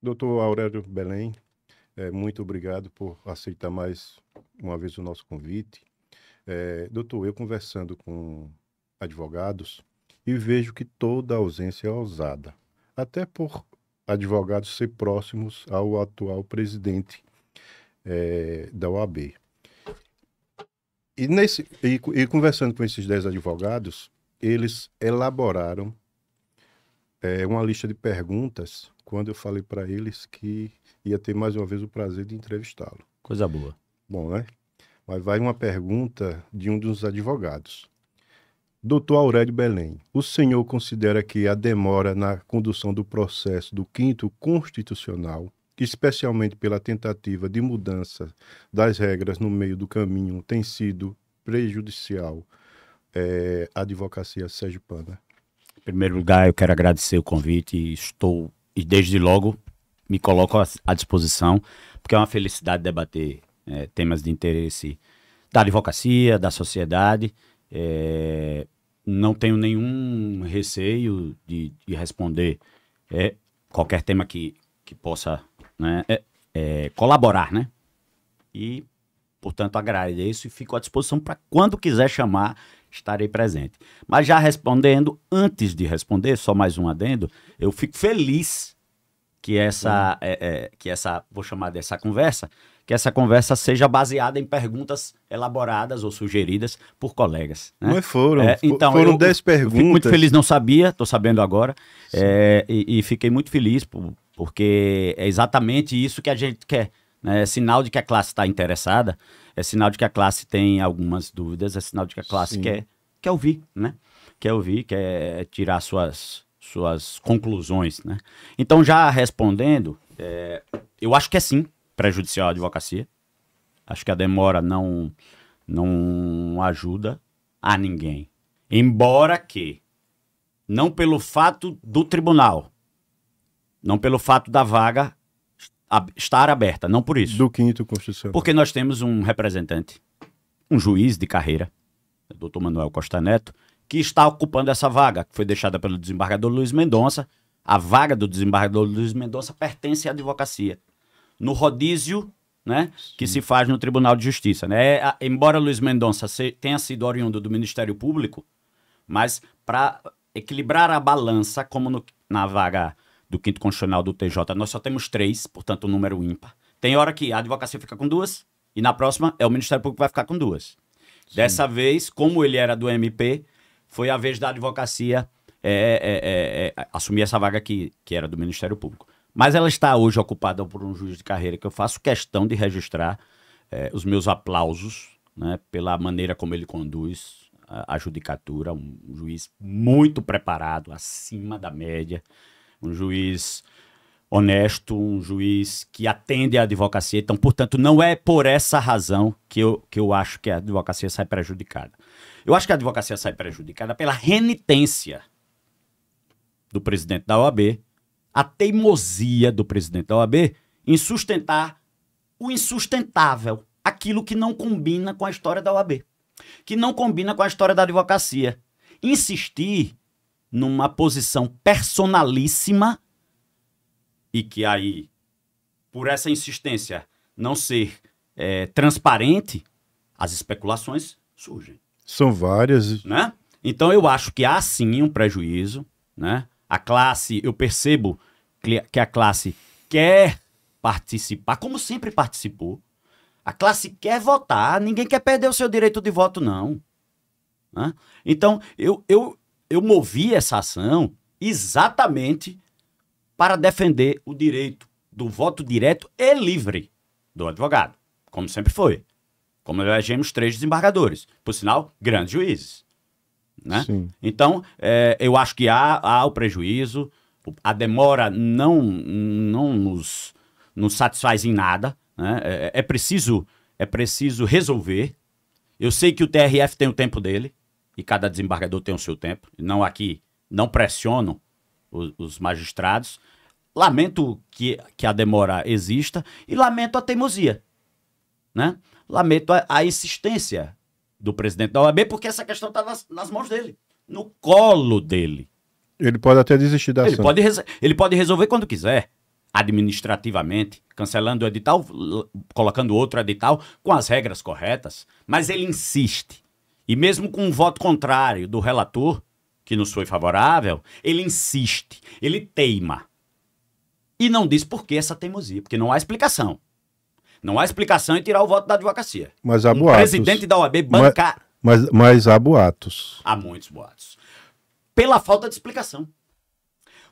Doutor Aurélio Belém, muito obrigado por aceitar mais uma vez o nosso convite. Doutor, eu conversando com advogados e vejo que toda ausência é ousada, até por advogados ser próximos ao atual presidente, da OAB. E conversando com esses 10 advogados, eles elaboraram uma lista de perguntas quando eu falei para eles que ia ter mais uma vez o prazer de entrevistá-lo. Coisa boa. Bom, né? Mas vai uma pergunta de um dos advogados. Doutor Aurélio Belém, o senhor considera que a demora na condução do processo do quinto constitucional, especialmente pela tentativa de mudança das regras no meio do caminho, tem sido prejudicial à advocacia sergipana? Em primeiro lugar, eu quero agradecer o convite e desde logo me coloco à disposição, porque é uma felicidade debater temas de interesse da advocacia, da sociedade. Não tenho nenhum receio de responder qualquer tema que possa, né, colaborar, né? E, portanto, agradeço e fico à disposição para quando quiser chamar, estarei presente. Mas já respondendo, antes de responder, só mais um adendo, eu fico feliz que vou chamar dessa conversa, que essa conversa seja baseada em perguntas elaboradas ou sugeridas por colegas. Né? Não foram, então, foram 10 perguntas. Eu fico muito feliz, não sabia, estou sabendo agora, e fiquei muito feliz porque é exatamente isso que a gente quer. É sinal de que a classe está interessada, é sinal de que a classe tem algumas dúvidas, é sinal de que a classe quer ouvir, né? Quer ouvir, quer tirar suas conclusões, né? Então, já respondendo, eu acho que é sim prejudicial à advocacia. Acho que a demora não ajuda a ninguém. Embora que, não pelo fato do tribunal, não pelo fato da vaga estar aberta, não por isso. Do quinto constitucional. Porque nós temos um representante, um juiz de carreira, o doutor Manuel Costa Neto, que está ocupando essa vaga, que foi deixada pelo desembargador Luiz Mendonça. A vaga do desembargador Luiz Mendonça pertence à advocacia. No rodízio, né, que se faz no Tribunal de Justiça. Né? Embora Luiz Mendonça tenha sido oriundo do Ministério Público, mas para equilibrar a balança, como na vaga do quinto constitucional do TJ, nós só temos 3, portanto, um número ímpar. Tem hora que a advocacia fica com 2 e na próxima o Ministério Público vai ficar com 2. Sim. Dessa vez, como ele era do MP, foi a vez da advocacia assumir essa vaga que era do Ministério Público. Mas ela está hoje ocupada por um juiz de carreira que eu faço questão de registrar os meus aplausos, né, pela maneira como ele conduz a judicatura, um juiz muito preparado, acima da média, um juiz honesto, um juiz que atende à advocacia. Então, portanto, não é por essa razão que eu acho que a advocacia sai prejudicada. Eu acho que a advocacia sai prejudicada pela renitência do presidente da OAB, a teimosia do presidente da OAB em sustentar o insustentável, aquilo que não combina com a história da OAB, que não combina com a história da advocacia. Insistir numa posição personalíssima e que aí, por essa insistência não ser transparente, as especulações surgem. São várias. Né? Então eu acho que há sim um prejuízo, né? A classe, eu percebo que a classe quer participar, como sempre participou. A classe quer votar, ninguém quer perder o seu direito de voto, não. Né? Então, eu movi essa ação exatamente para defender o direito do voto direto e livre do advogado, como sempre foi. Como elegemos 3 desembargadores, por sinal, grandes juízes. Né? Então, eu acho que há o prejuízo, a demora não nos satisfaz em nada, né? É preciso resolver. Eu sei que o TRF tem o tempo dele, e cada desembargador tem o seu tempo. Não pressiono os magistrados. Lamento que a demora exista e lamento a teimosia. Né? Lamento a insistência do presidente da OAB, porque essa questão está nas mãos dele, no colo dele. Ele pode até desistir da ação. Ele pode resolver quando quiser. administrativamente, cancelando o edital, colocando outro edital com as regras corretas, mas ele insiste. E mesmo com um voto contrário do relator, que nos foi favorável, ele insiste, ele teima. E não diz por que essa teimosia, porque não há explicação. Não há explicação em tirar o voto da advocacia. Mas há boatos. Presidente da OAB bancar. Mas há boatos. Há muitos boatos. Pela falta de explicação.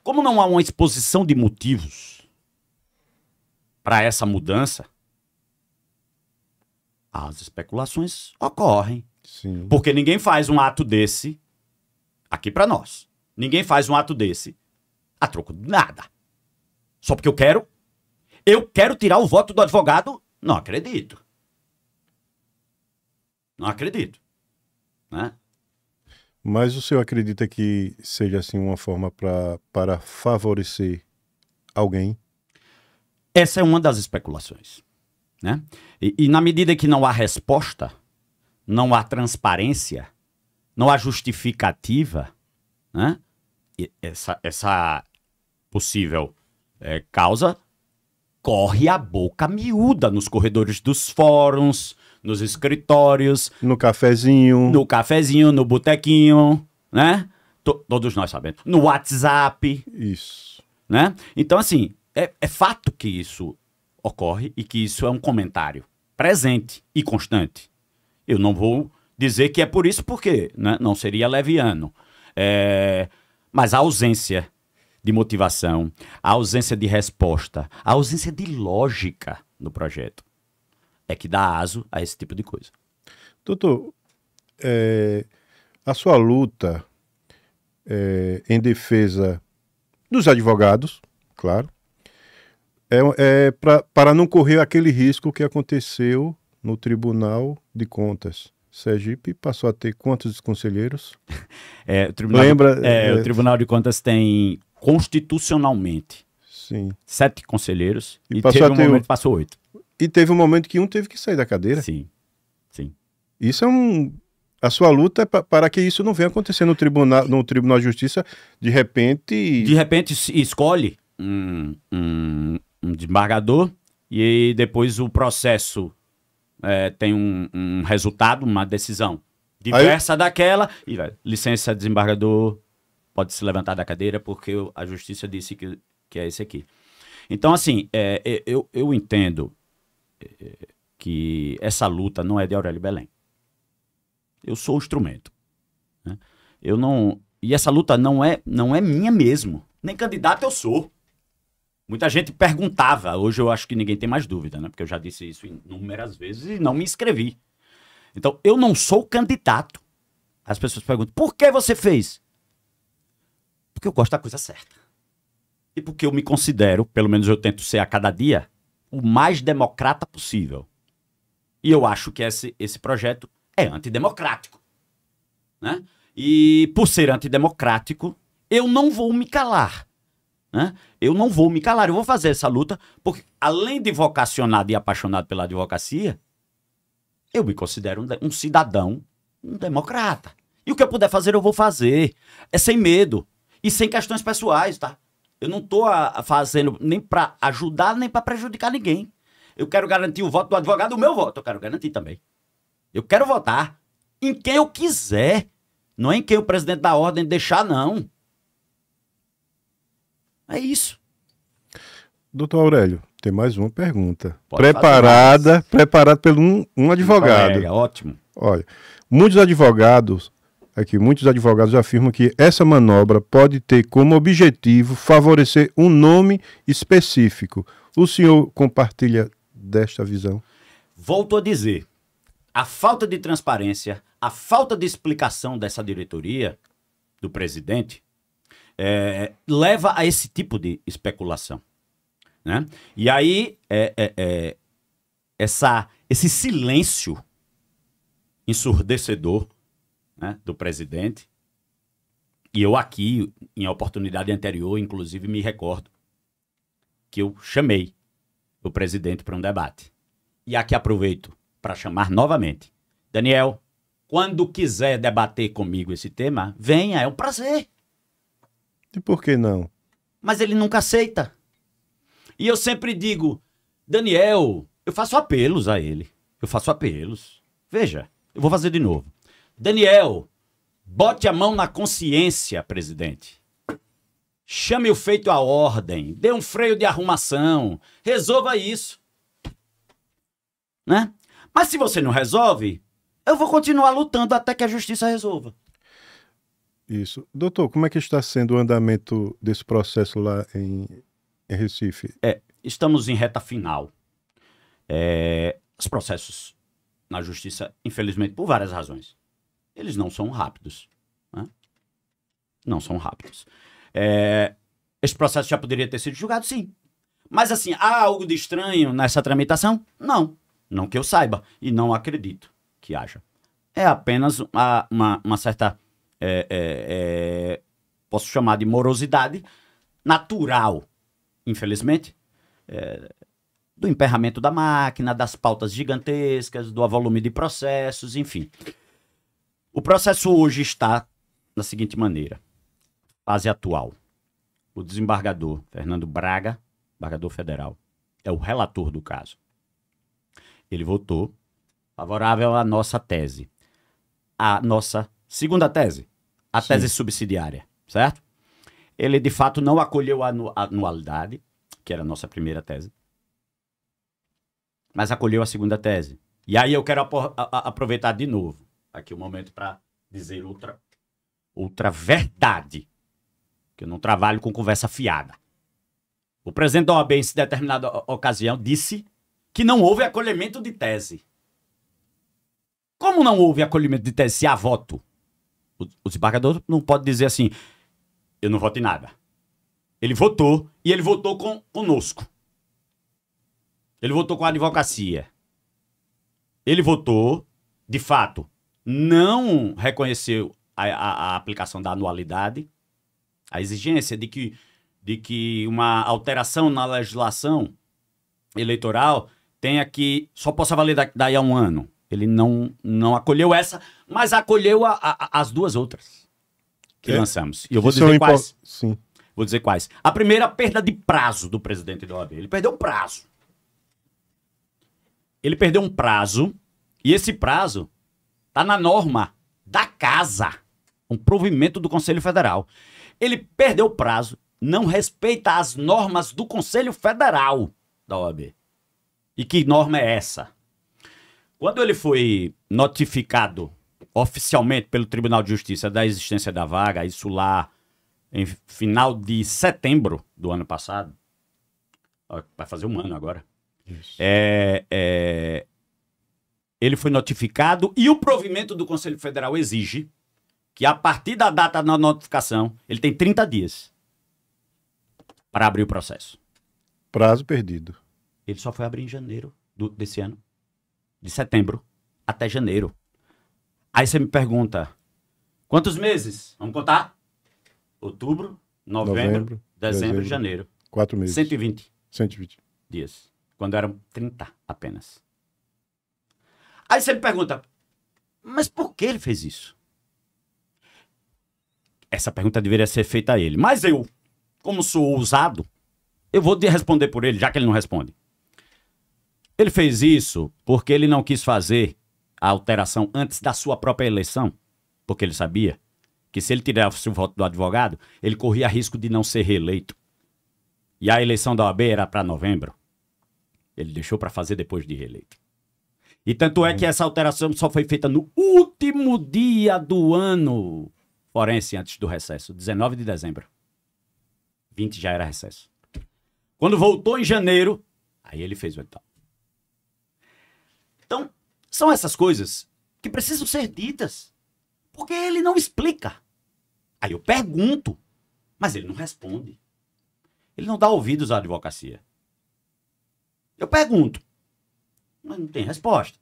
Como não há uma exposição de motivos para essa mudança, as especulações ocorrem. Sim. Porque ninguém faz um ato desse aqui para nós. Ninguém faz um ato desse a troco de nada. Só porque eu quero tirar o voto do advogado? Não acredito. Não acredito. Né? Mas o senhor acredita que seja assim uma forma para favorecer alguém? Essa é uma das especulações. Né? E na medida que não há resposta, não há transparência, não há justificativa, né? Essa possível causa corre a boca miúda nos corredores dos fóruns, nos escritórios, no cafezinho, no botequinho, né? Todos nós sabemos. No WhatsApp. Isso. Né? Então, assim, é fato que isso ocorre e que isso é um comentário presente e constante. Eu não vou dizer que é por isso, porque né, não seria leviano. Mas a ausência de motivação, a ausência de resposta, a ausência de lógica no projeto é que dá aso a esse tipo de coisa. Doutor, a sua luta em defesa dos advogados, claro, para não correr aquele risco que aconteceu no Tribunal de Contas. Sergipe passou a ter quantos conselheiros? O Tribunal de Contas tem constitucionalmente sim. 7 conselheiros e teve um momento que passou 8. E teve um momento que um teve que sair da cadeira. Sim, sim. Isso é a sua luta é para que isso não venha acontecer no Tribunal de Justiça, de repente... De repente escolhe um desembargador e depois o processo tem um resultado, uma decisão diversa daquela, e licença, desembargador, pode se levantar da cadeira porque a justiça disse que é esse aqui. Então, assim, eu entendo que essa luta não é de Aurélio Belém. Eu sou o instrumento. Né? E essa luta não é minha mesmo. Nem candidato eu sou. Muita gente perguntava, hoje eu acho que ninguém tem mais dúvida, né? Porque eu já disse isso inúmeras vezes e não me inscrevi. Então, eu não sou candidato. As pessoas perguntam, por que você fez? Porque eu gosto da coisa certa. E porque eu me considero, pelo menos eu tento ser a cada dia, o mais democrata possível. E eu acho que esse projeto é antidemocrático. Né? E por ser antidemocrático, eu não vou me calar. Né? Eu não vou me calar, eu vou fazer essa luta, porque além de vocacionado e apaixonado pela advocacia, eu me considero um cidadão, um democrata. E o que eu puder fazer, eu vou fazer. É sem medo e sem questões pessoais, tá? Eu não estou fazendo nem para ajudar, nem para prejudicar ninguém. Eu quero garantir o voto do advogado, o meu voto eu quero garantir também. Eu quero votar em quem eu quiser, não é em quem o presidente da ordem deixar, não. É isso. Doutor Aurélio, tem mais uma pergunta. Pode Preparada pelo um advogado. Colega, ótimo. Olha, muitos advogados afirmam que essa manobra pode ter como objetivo favorecer um nome específico. O senhor compartilha desta visão? Volto a dizer, a falta de transparência, a falta de explicação dessa diretoria, do presidente, leva a esse tipo de especulação. Né? E aí, esse silêncio ensurdecedor, né, do presidente, e eu aqui, em oportunidade anterior, inclusive me recordo, que eu chamei o presidente para um debate. E aqui aproveito para chamar novamente. Daniel, quando quiser debater comigo esse tema, venha, é um prazer. E por que não? Mas ele nunca aceita. E eu sempre digo, Daniel, eu faço apelos a ele. Eu faço apelos. Veja, eu vou fazer de novo. Daniel, bote a mão na consciência, presidente. Chame o feito à ordem. Dê um freio de arrumação. Resolva isso. Né? Mas se você não resolve, eu vou continuar lutando até que a justiça resolva. Isso. Doutor, como é que está sendo o andamento desse processo lá em Recife? Estamos em reta final. Os processos na justiça, infelizmente, por várias razões, eles não são rápidos. Né? Não são rápidos. Esse processo já poderia ter sido julgado, sim. Mas assim, há algo de estranho nessa tramitação? Não. Não que eu saiba. E não acredito que haja. É apenas uma certa, posso chamar de morosidade natural, infelizmente, do emperramento da máquina, das pautas gigantescas, do volume de processos, enfim. O processo hoje está da seguinte maneira. Fase atual. O desembargador Fernando Braga, desembargador federal, é o relator do caso. Ele votou favorável à nossa tese. A nossa segunda tese, a Sim. tese subsidiária, certo? Ele, de fato, não acolheu a anualidade, que era a nossa primeira tese, mas acolheu a segunda tese. E aí eu quero aproveitar de novo aqui o momento para dizer outra verdade, que eu não trabalho com conversa fiada. O presidente da OAB, em determinada ocasião, disse que não houve acolhimento de tese. Como não houve acolhimento de tese se há voto? O desembargador não pode dizer assim, eu não voto em nada. Ele votou, e ele votou conosco. Ele votou com a advocacia. Ele votou, de fato, não reconheceu a aplicação da anualidade, a exigência de que uma alteração na legislação eleitoral só possa valer daí a um ano. Ele não acolheu essa, mas acolheu as duas outras que lançamos. E eu vou dizer quais. Sim. Vou dizer quais. A primeira, a perda de prazo do presidente da OAB. Ele perdeu um prazo. Ele perdeu um prazo, e esse prazo está na norma da casa, um provimento do Conselho Federal. Ele perdeu o prazo, não respeita as normas do Conselho Federal da OAB. E que norma é essa? Quando ele foi notificado oficialmente pelo Tribunal de Justiça da existência da vaga, isso lá em final de setembro do ano passado, vai fazer um ano agora, ele foi notificado e o provimento do Conselho Federal exige que a partir da data da notificação, ele tem 30 dias para abrir o processo. Prazo perdido. Ele só foi abrir em janeiro desse ano. De setembro até janeiro. Aí você me pergunta, quantos meses? Vamos contar? Outubro, novembro, dezembro, janeiro. 4 meses. 120 dias. Quando eram 30 apenas. Aí você me pergunta, mas por que ele fez isso? Essa pergunta deveria ser feita a ele. Mas eu, como sou ousado, eu vou responder por ele, já que ele não responde. Ele fez isso porque ele não quis fazer a alteração antes da sua própria eleição, porque ele sabia que se ele tirasse o voto do advogado, ele corria risco de não ser reeleito. E a eleição da OAB era para novembro. Ele deixou para fazer depois de reeleito. E tanto é que essa alteração só foi feita no último dia do ano forense, antes do recesso, 19 de dezembro. 20 já era recesso. Quando voltou em janeiro, aí ele fez o edital. Então, são essas coisas que precisam ser ditas, porque ele não explica. Aí eu pergunto, mas ele não responde. Ele não dá ouvidos à advocacia. Eu pergunto, mas não tem resposta.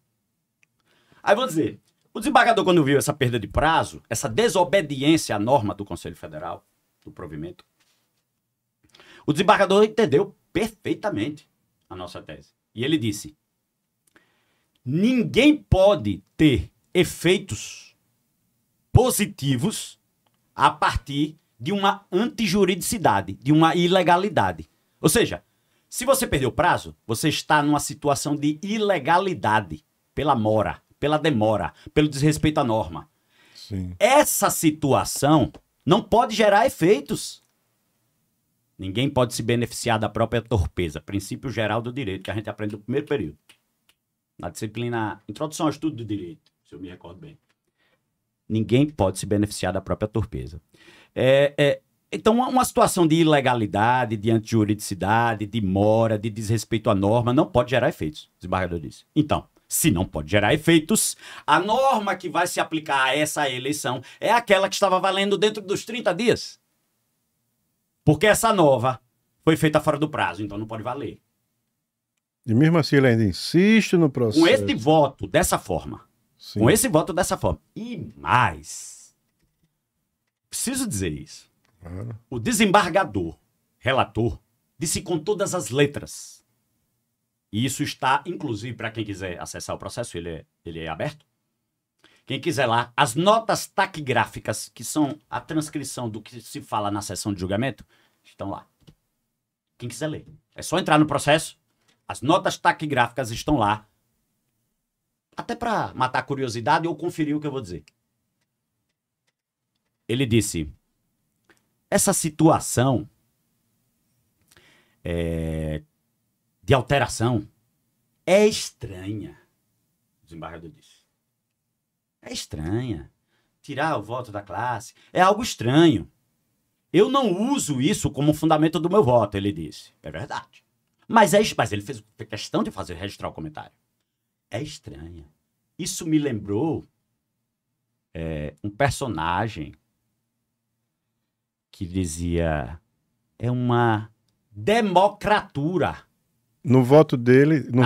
Aí vou dizer, o desembargador, quando viu essa perda de prazo, essa desobediência à norma do Conselho Federal, do provimento, o desembargador entendeu perfeitamente a nossa tese. E ele disse, ninguém pode ter efeitos positivos a partir de uma antijuridicidade, de uma ilegalidade. Ou seja, Se você perdeu o prazo, você está numa situação de ilegalidade pela mora, pela demora, pelo desrespeito à norma. Sim. Essa situação não pode gerar efeitos. Ninguém pode se beneficiar da própria torpeza. Princípio geral do direito, que a gente aprende no primeiro período. Na disciplina Introdução ao Estudo do Direito, se eu me recordo bem. Ninguém pode se beneficiar da própria torpeza. Então, uma situação de ilegalidade, de antijuridicidade, de mora, de desrespeito à norma, não pode gerar efeitos, o desembargador disse. Então, se não pode gerar efeitos, a norma que vai se aplicar a essa eleição é aquela que estava valendo dentro dos 30 dias. Porque essa nova foi feita fora do prazo, então não pode valer. E mesmo assim ele ainda insiste no processo. Com esse voto dessa forma. Sim. Com esse voto dessa forma. E mais, preciso dizer isso. Claro. O desembargador, relator, disse com todas as letras. E isso está, inclusive, para quem quiser acessar o processo, ele é aberto. Quem quiser lá, as notas taquigráficas, que são a transcrição do que se fala na sessão de julgamento, estão lá. Quem quiser ler. É só entrar no processo, as notas taquigráficas estão lá, até para matar a curiosidade ou conferir o que eu vou dizer. Ele disse, essa situação de alteração é estranha, o desembargador disse. É estranha. Tirar o voto da classe é algo estranho. Eu não uso isso como fundamento do meu voto, ele disse. É verdade. Mas ele fez questão de registrar o comentário. É estranha. Isso me lembrou um personagem que dizia é uma democratura. No voto dele, no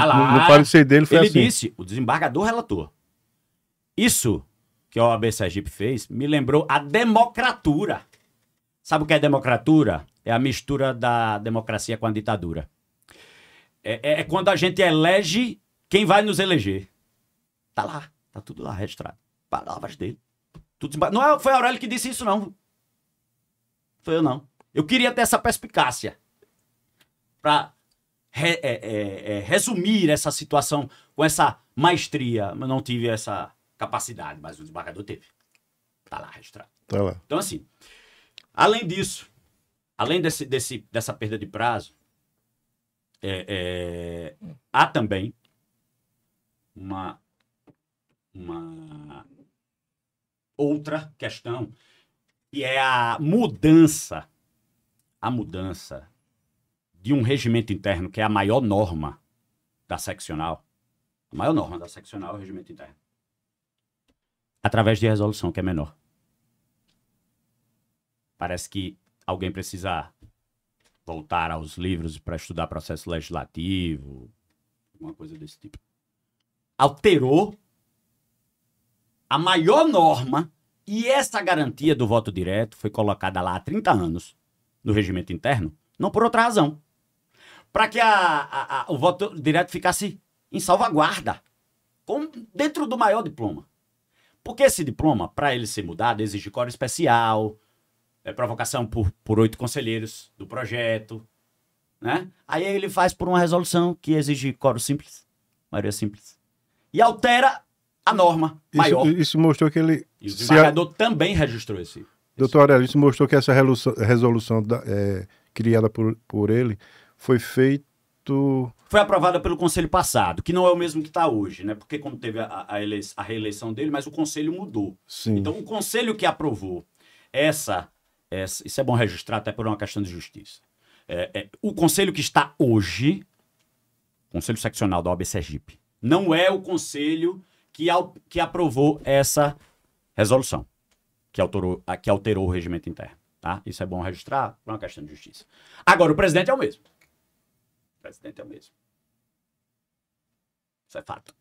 parecer dele foi ele assim. Ele disse, o desembargador relator, isso que a OAB Sergipe fez me lembrou a democratura. Sabe o que é democratura? É a mistura da democracia com a ditadura. É quando a gente elege quem vai nos eleger. Tá lá, tá tudo lá registrado. Palavras dele. Não foi Aurélio que disse isso, não. Foi eu, não. Eu queria ter essa perspicácia para resumir essa situação com essa maestria. Eu não tive essa capacidade, mas o desembargador teve. Tá lá registrado. Tá lá. Então, assim, além disso, além dessa perda de prazo, há também uma outra questão, que é a mudança de um regimento interno, que é a maior norma da seccional. A maior norma da seccional é o regimento interno. Através de resolução, que é menor. Parece que alguém precisa voltar aos livros para estudar processo legislativo, alguma coisa desse tipo. Alterou a maior norma, e essa garantia do voto direto foi colocada lá há 30 anos no regimento interno, não por outra razão. Para que o voto direto ficasse em salvaguarda, dentro do maior diploma. Porque esse diploma, para ele ser mudado, exige quórum especial, provocação por 8 conselheiros do projeto, né? Aí ele faz por uma resolução que exige quórum simples, maioria simples, e altera a norma maior. Isso mostrou que ele... E o desembargador também registrou esse. Doutor Aurélio, isso mostrou que essa resolução criada por ele foi feito... Foi aprovada pelo conselho passado, que não é o mesmo que está hoje, né? Porque como teve a reeleição dele, mas o conselho mudou. Sim. Então o conselho que aprovou isso é bom registrar até por uma questão de justiça. O conselho que está hoje, conselho seccional da OAB Sergipe, não é o conselho que aprovou essa resolução, que alterou o regimento interno. Tá? Isso é bom registrar por uma questão de justiça. Agora, o presidente é o mesmo. O presidente é o mesmo. Isso é fato.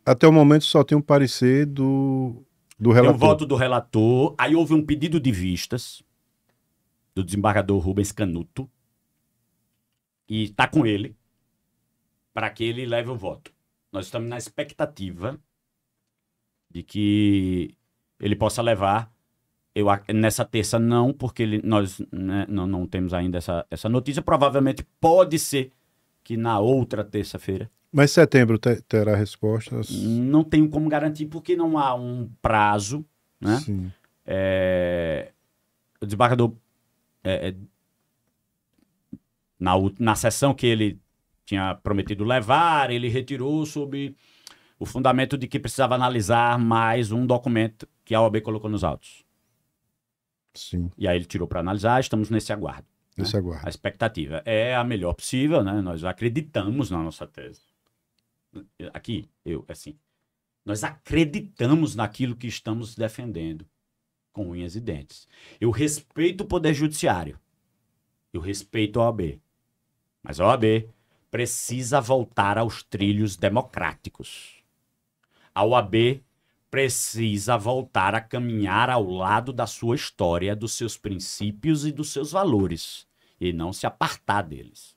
Até o momento só tem um parecer do relator. Tem um voto do relator, aí houve um pedido de vistas do desembargador Rubens Canuto, e está com ele para que ele leve o voto. Nós estamos na expectativa de que ele possa levar Nessa terça não, porque nós, né, não temos ainda essa notícia. Provavelmente pode ser que na outra terça-feira. Mas setembro terá respostas? Não tenho como garantir, porque não há um prazo, né? Sim. O desembargador, na sessão que ele tinha prometido levar, ele retirou sob o fundamento de que precisava analisar mais um documento que a OAB colocou nos autos. Sim. E aí ele tirou para analisar, estamos nesse aguardo. Nesse aguardo. A expectativa é a melhor possível, né? Nós acreditamos na nossa tese. Aqui, nós acreditamos naquilo que estamos defendendo, com unhas e dentes. Eu respeito o Poder Judiciário, eu respeito a OAB, mas a OAB precisa voltar aos trilhos democráticos. A OAB precisa voltar a caminhar ao lado da sua história, dos seus princípios e dos seus valores, e não se apartar deles.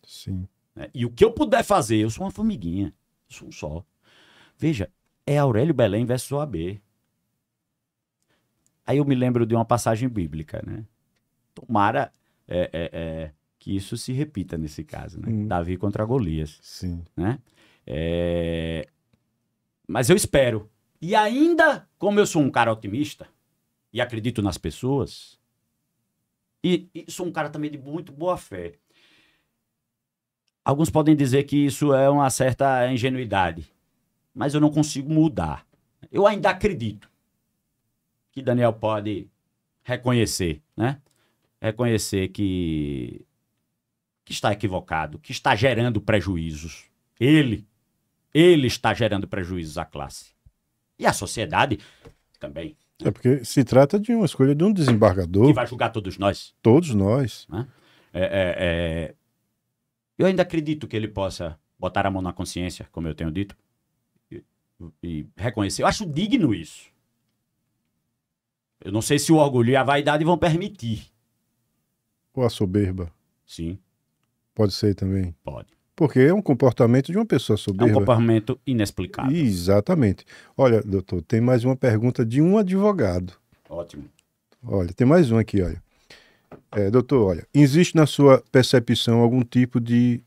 Sim. E o que eu puder fazer, eu sou uma formiguinha, eu sou um só. Veja, é Aurélio Belém versus OAB. Aí eu me lembro de uma passagem bíblica, né? Tomara que isso se repita nesse caso, né? Davi contra Golias. Sim. Né? Mas eu espero. E ainda, como eu sou um cara otimista e acredito nas pessoas, e sou um cara também de muito boa fé, alguns podem dizer que isso é uma certa ingenuidade, mas eu não consigo mudar. Eu ainda acredito que Daniel pode reconhecer, né? Reconhecer que está equivocado, que está gerando prejuízos. Ele está gerando prejuízos à classe. E a sociedade também. É porque se trata de uma escolha de um desembargador. Que vai julgar todos nós. Todos nós. Né? Eu ainda acredito que ele possa botar a mão na consciência, como eu tenho dito, e reconhecer. Eu acho digno isso. Eu não sei se o orgulho e a vaidade vão permitir. Ou a soberba. Sim. Pode ser também. Pode. Porque é um comportamento de uma pessoa soberba. É um comportamento inexplicável. Exatamente. Olha, doutor, tem mais uma pergunta de um advogado. Ótimo. Olha, tem mais um aqui, olha. Doutor, olha, existe na sua percepção algum tipo de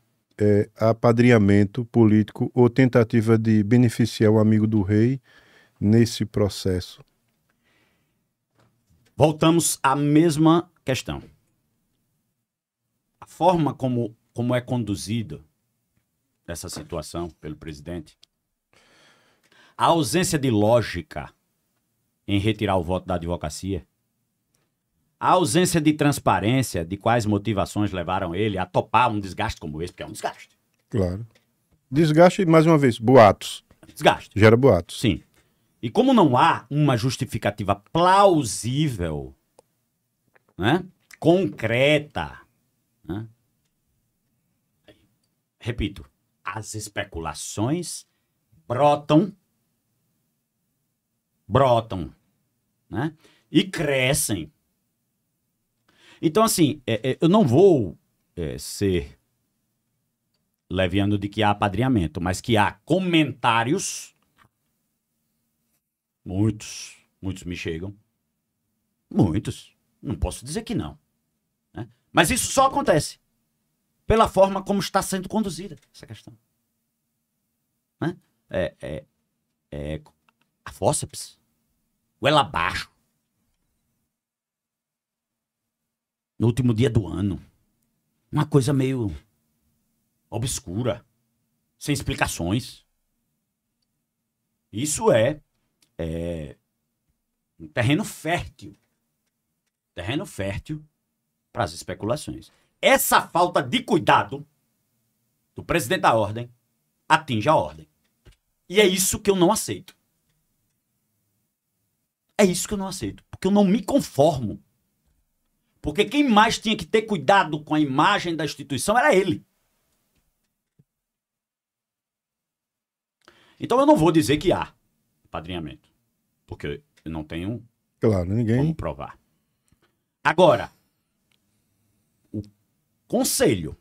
apadrinhamento político ou tentativa de beneficiar o amigo do rei nesse processo? Voltamos à mesma questão. A forma como é conduzida essa situação pelo presidente, a ausência de lógica em retirar o voto da advocacia, a ausência de transparência de quais motivações levaram ele a topar um desgaste como esse, porque é um desgaste. Claro. Desgaste, mais uma vez, boatos. Desgaste. Gera boatos. Sim. E como não há uma justificativa plausível, né, concreta, né, repito, as especulações brotam, né, e crescem. Então, assim, eu não vou ser leviano de que há apadrinhamento, mas que há comentários, muitos me chegam, muitos, não posso dizer que não, né? Mas isso só acontece pela forma como está sendo conduzida essa questão, né? A fórceps, o ela abaixo, no último dia do ano, uma coisa meio obscura, sem explicações. Isso é um terreno fértil para as especulações. Essa falta de cuidado do presidente da ordem atinge a ordem. E é isso que eu não aceito. É isso que eu não aceito, porque eu não me conformo. Porque quem mais tinha que ter cuidado com a imagem da instituição era ele. Então eu não vou dizer que há apadrinhamento, porque eu não tenho como provar. Agora, o conselho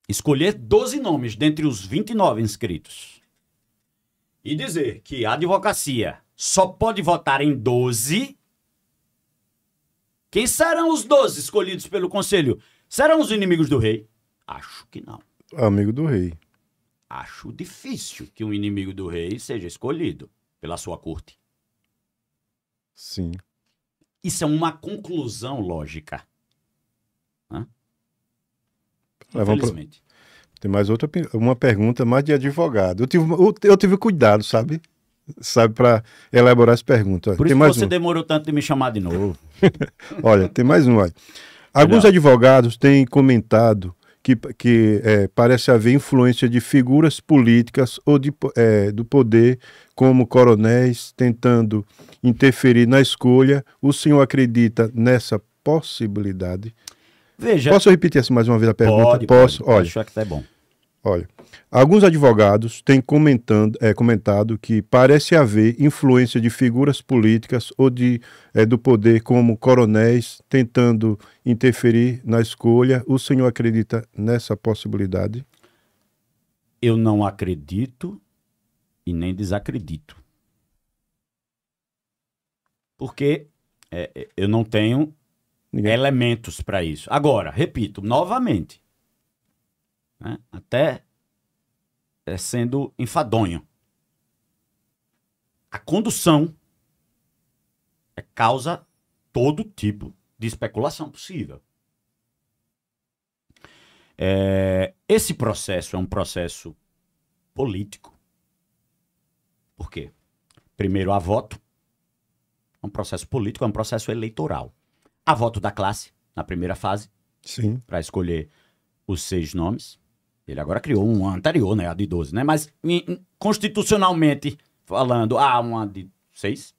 escolher 12 nomes dentre os 29 inscritos e dizer que a advocacia só pode votar em 12 Quem serão os 12 escolhidos pelo conselho? Serão os inimigos do rei? Acho que não. Amigo do rei. Acho difícil que um inimigo do rei seja escolhido pela sua corte. Sim. Isso é uma conclusão lógica. Hã? Infelizmente. Tem mais uma pergunta mais de advogado. Eu tive cuidado, sabe? Para elaborar as perguntas. Por tem isso mais que você demorou tanto de me chamar de novo. Olha, tem mais um. Olha. Alguns advogados têm comentado que parece haver influência de figuras políticas ou do poder, como coronéis, tentando interferir na escolha. O senhor acredita nessa possibilidade? Veja. Posso repetir assim mais uma vez a pergunta? Posso. Olha, acho que tá bom. Olha, alguns advogados têm comentado que parece haver influência de figuras políticas ou do poder, como coronéis, tentando interferir na escolha. O senhor acredita nessa possibilidade? Eu não acredito e nem desacredito. Porque eu não tenho elementos para isso. Agora, repito, novamente, né? Até sendo enfadonho. A condução causa todo tipo de especulação possível. Esse processo é um processo político. Por quê? Primeiro, há voto. É um processo político, é um processo eleitoral. Há voto da classe, na primeira fase, para escolher os 6 nomes. Ele agora criou um anterior, né, a de 12, né? Mas constitucionalmente falando, há uma de 6.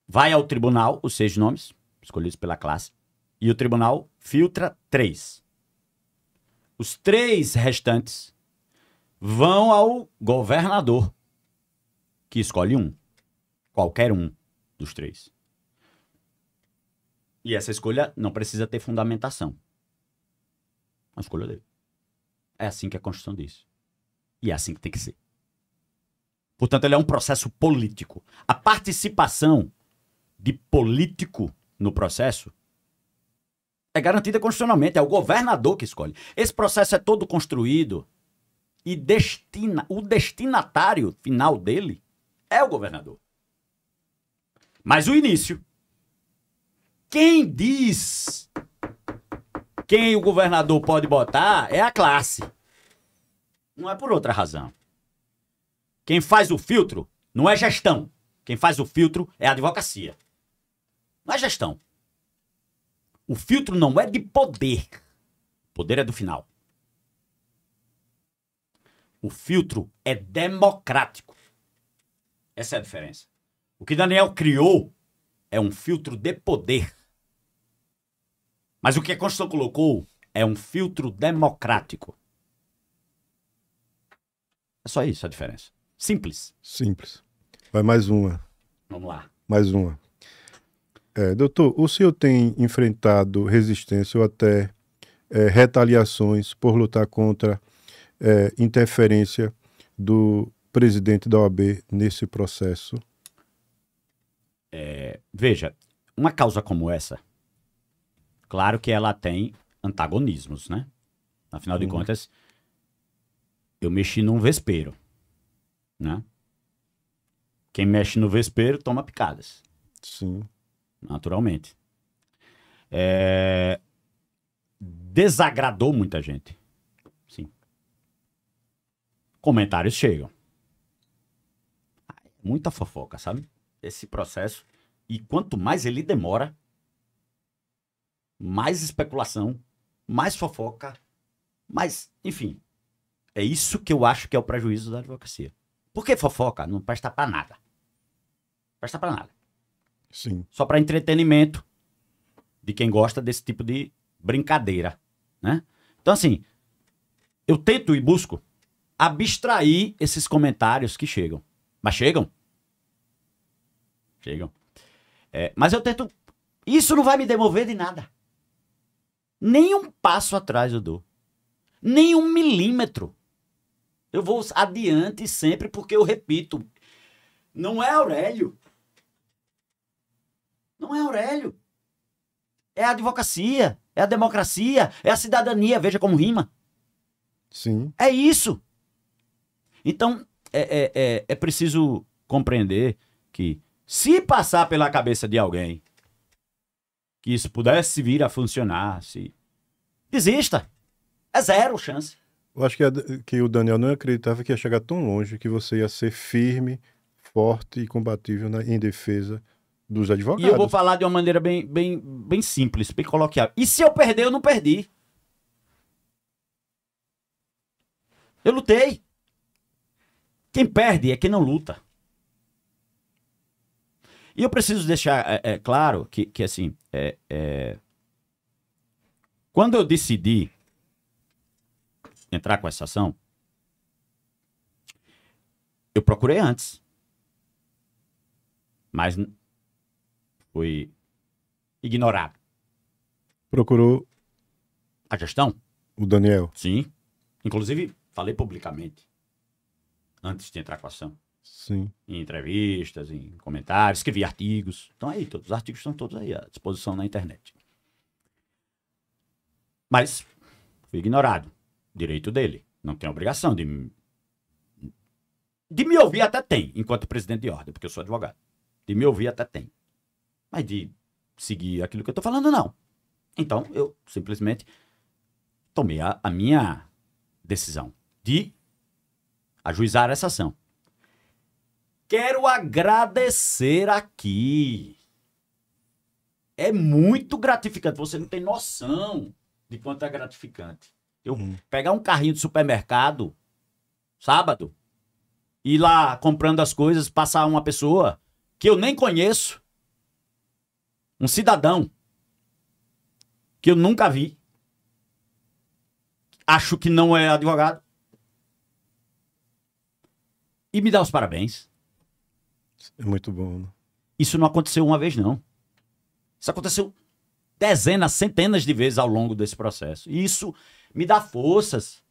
Vai ao tribunal os 6 nomes, escolhidos pela classe, e o tribunal filtra 3. Os 3 restantes vão ao governador, que escolhe um. Qualquer um dos 3. E essa escolha não precisa ter fundamentação. A escolha dele. É assim que a Constituição diz. E é assim que tem que ser. Portanto, ele é um processo político. A participação de político no processo é garantida constitucionalmente. É o governador que escolhe. Esse processo é todo construído e o destinatário final dele é o governador. Mas o início. Quem diz quem o governador pode botar é a classe. Não é por outra razão. Quem faz o filtro não é gestão. Quem faz o filtro é a advocacia. Não é gestão. O filtro não é de poder. O poder é do final. O filtro é democrático. Essa é a diferença. O que Daniel criou é um filtro de poder. Mas o que a Constituição colocou é um filtro democrático. É só isso a diferença. Simples. Simples. Vai mais uma. Vamos lá. Mais uma. Doutor, o senhor tem enfrentado resistência ou até retaliações por lutar contra interferência do presidente da OAB nesse processo? Veja, uma causa como essa, claro que ela tem antagonismos, né? Afinal de contas, eu mexi num vespeiro, né? Quem mexe no vespeiro toma picadas. Sim. Naturalmente. Desagradou muita gente. Sim. Comentários chegam. Muita fofoca, sabe? Esse processo. E quanto mais ele demora, mais especulação, mais fofoca, mais... Enfim. É isso que eu acho que é o prejuízo da advocacia. Porque fofoca não presta pra nada. Presta pra nada. Sim. Só para entretenimento de quem gosta desse tipo de brincadeira, né? Então, assim, eu tento e busco abstrair esses comentários que chegam. Mas chegam. Chegam. Mas eu tento... Isso não vai me demover de nada. Nem um passo atrás eu dou. Nem 1 milímetro. Eu vou adiante sempre porque eu repito. Não é Aurélio. Não é Aurélio. É a advocacia, é a democracia, é a cidadania. Veja como rima. Sim. É isso. Então, é preciso compreender que, se passar pela cabeça de alguém que isso pudesse vir a funcionar, desista. É zero chance. Eu acho que o Daniel não acreditava que ia chegar tão longe, que você ia ser firme, forte e combatível em defesa dos advogados. E eu vou falar de uma maneira bem simples, bem coloquial. E se eu perder, eu não perdi. Eu lutei. Quem perde é quem não luta. E eu preciso deixar claro que assim, quando eu decidi entrar com essa ação, eu procurei antes. Mas fui ignorado. Procurou A gestão? o Daniel? Sim. Inclusive, falei publicamente, antes de entrar com a ação. Sim. Em entrevistas, em comentários, escrevi artigos. Estão aí, todos os artigos estão todos aí à disposição na internet. Mas fui ignorado. Direito dele. Não tem obrigação de me ouvir até tem, enquanto presidente de ordem, porque eu sou advogado. De me ouvir até tem. Mas de seguir aquilo que eu estou falando, não. Então, eu simplesmente tomei a minha decisão de ajuizar essa ação. Quero agradecer aqui. É muito gratificante. Você não tem noção de quanto é gratificante. Eu pegar um carrinho de supermercado, sábado, ir lá comprando as coisas, passar uma pessoa que eu nem conheço, um cidadão que eu nunca vi, acho que não é advogado, e me dá os parabéns. É muito bom, né? Isso não aconteceu uma vez, não. Isso aconteceu dezenas, centenas de vezes ao longo desse processo. E isso me dá forças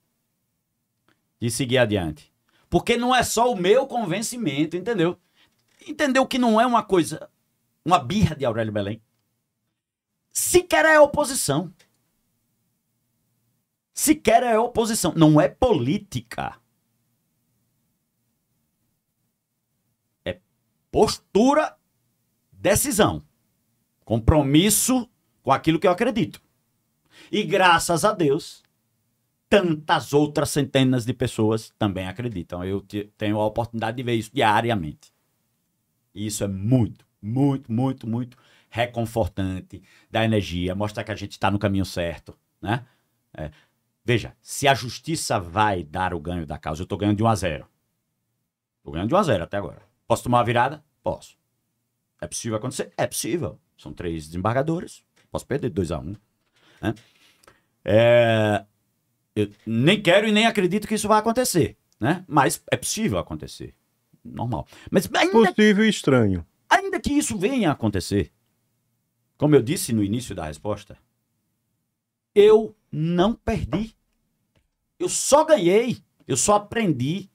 de seguir adiante. Porque não é só o meu convencimento, entendeu? Entendeu que não é uma coisa, uma birra de Aurélio Belém. Sequer é oposição. Sequer é oposição. Não é política. É postura, decisão. Compromisso com aquilo que eu acredito. E graças a Deus, tantas outras centenas de pessoas também acreditam. Eu tenho a oportunidade de ver isso diariamente. E isso é muito, muito, muito, muito reconfortante, dá energia, mostra que a gente está no caminho certo, né? Veja, se a justiça vai dar o ganho da causa, eu estou ganhando de 1-0. Estou ganhando de 1-0 até agora. Posso tomar uma virada? Posso. É possível acontecer? É possível. São 3 desembargadores. Posso perder 2-1. Né? Eu nem quero e nem acredito que isso vai acontecer, né? Mas é possível acontecer. Normal. Mas possível e estranho. Ainda que isso venha a acontecer, como eu disse no início da resposta, eu não perdi. Eu só ganhei. Eu só aprendi.